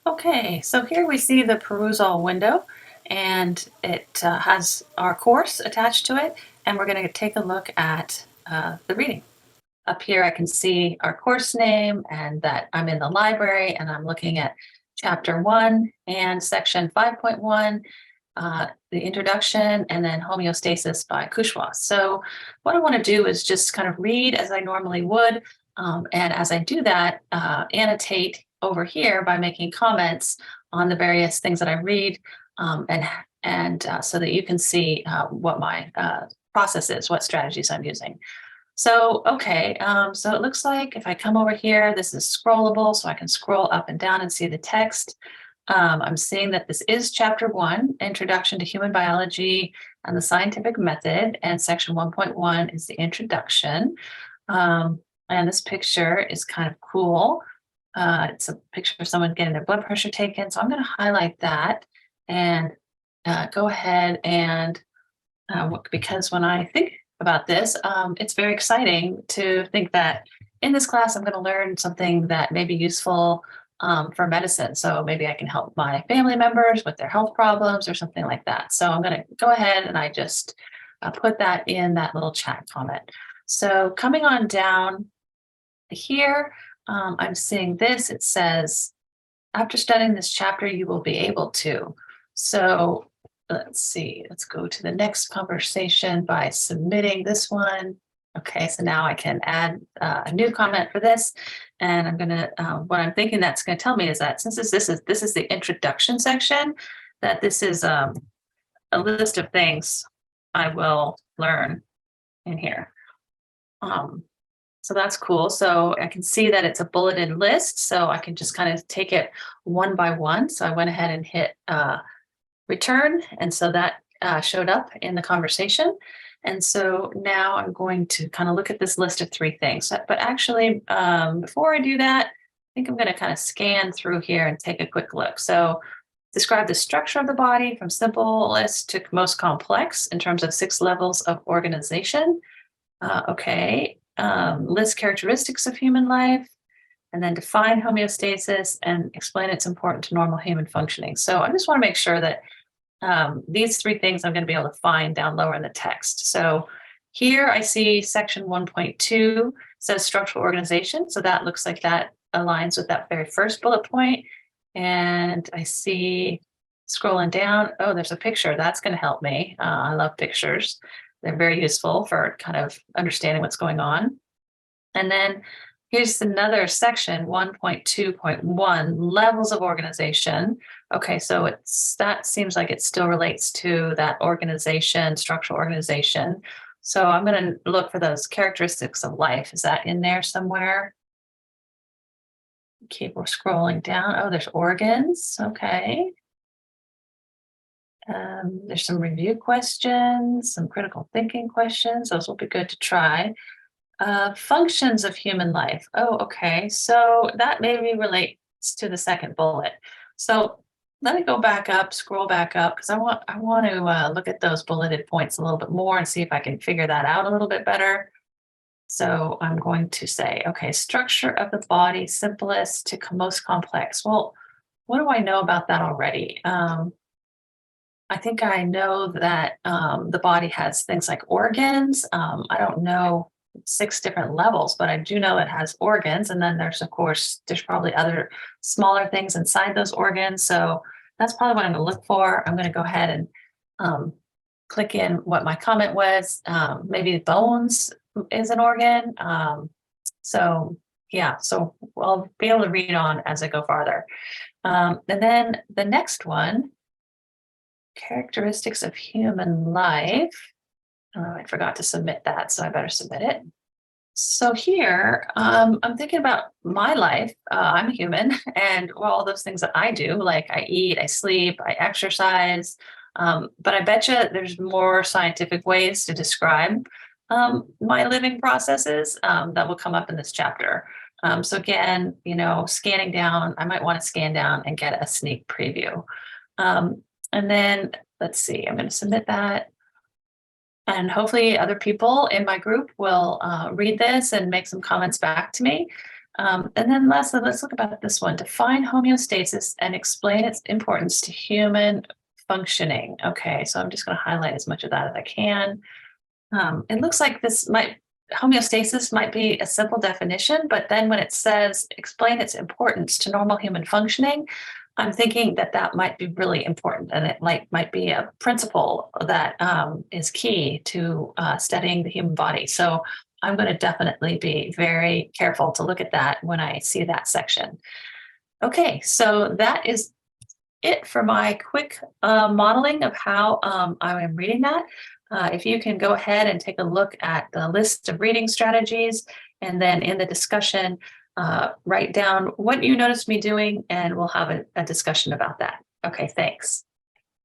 Okay, so here we see the Perusall window, and it has our course attached to it, and we're going to take a look at the reading. Up here, I can see our course name and that I'm in the library, and I'm looking at Chapter 1 and Section 5.1, the introduction, and then homeostasis by Kushwa. So what I want to do is just kind of read as I normally would, and as I do that, annotate over here by making comments on the various things that I read, and so that you can see what my process is, what strategies I'm using. So, okay, so it looks like if I come over here, this is scrollable, so I can scroll up and down and see the text. I'm seeing that this is Chapter 1, Introduction to Human Biology and the Scientific Method, and Section 1.1 is the introduction. And this picture is kind of cool. It's a picture of someone getting their blood pressure taken, so I'm going to highlight that and go ahead and because when I think about this, it's very exciting to think that in this class, I'm going to learn something that may be useful for medicine. So maybe I can help my family members with their health problems or something like that. So I'm going to go ahead and I just put that in that little chat comment. So coming on down here, I'm seeing this. It says, after studying this chapter, you will be able to. So let's see, let's go to the next conversation by submitting this one. Okay, so now I can add a new comment for this. And I'm gonna, what I'm thinking that's gonna tell me is that since this is the introduction section, that this is a list of things I will learn in here. So that's cool. So I can see that it's a bulleted list, so I can just kind of take it one by one. So I went ahead and hit return, and so that showed up in the conversation. And so now I'm going to kind of look at this list of three things. But actually, before I do that, I think I'm going to kind of scan through here and take a quick look. So describe the structure of the body from simplest to most complex in terms of 6 levels of organization. Okay. List characteristics of human life, and then define homeostasis and explain its importance to normal human functioning. So I just want to make sure that these 3 things I'm going to be able to find down lower in the text. So here I see section 1.2 says structural organization. So that looks like that aligns with that very first bullet point. And I see scrolling down, oh, there's a picture. That's going to help me. I love pictures. They're very useful for kind of understanding what's going on. And then here's another section, 1.2.1, levels of organization. Okay, so that seems like it still relates to that organization, structural organization. So I'm going to look for those characteristics of life. Is that in there somewhere? Keep scrolling down. Oh, there's organs. Okay. There's some review questions, some critical thinking questions. Those will be good to try. Functions of human life. Oh, okay. So that maybe relates to the second bullet. So let me go back up, scroll back up, because I want to look at those bulleted points a little bit more and see if I can figure that out a little bit better. So I'm going to say, okay, structure of the body, simplest to most complex. Well, what do I know about that already? I think I know that the body has things like organs. I don't know 6 different levels, but I do know it has organs. And then there's, of course, there's probably other smaller things inside those organs. So that's probably what I'm going to look for. I'm going to go ahead and click in what my comment was. Maybe bones is an organ. So yeah, so I'll be able to read on as I go farther. And then the next one, characteristics of human life. I forgot to submit that, so I better submit it. So here, I'm thinking about my life. I'm a human, and all those things that I do, like I eat, I sleep, I exercise. But I bet you there's more scientific ways to describe my living processes that will come up in this chapter. So again, scanning down, I might want to scan down and get a sneak preview. And then let's see, I'm going to submit that. And hopefully other people in my group will read this and make some comments back to me. And then lastly, let's look about this one. Define homeostasis and explain its importance to human functioning. Okay, so I'm just going to highlight as much of that as I can. It looks like homeostasis might be a simple definition, but then when it says explain its importance to normal human functioning, I'm thinking that that might be really important, and it might be a principle that is key to studying the human body. So I'm going to definitely be very careful to look at that when I see that section. Okay, so that is it for my quick modeling of how I am reading that. If you can go ahead and take a look at the list of reading strategies, and then in the discussion, write down what you noticed me doing, and we'll have a discussion about that. Okay, thanks.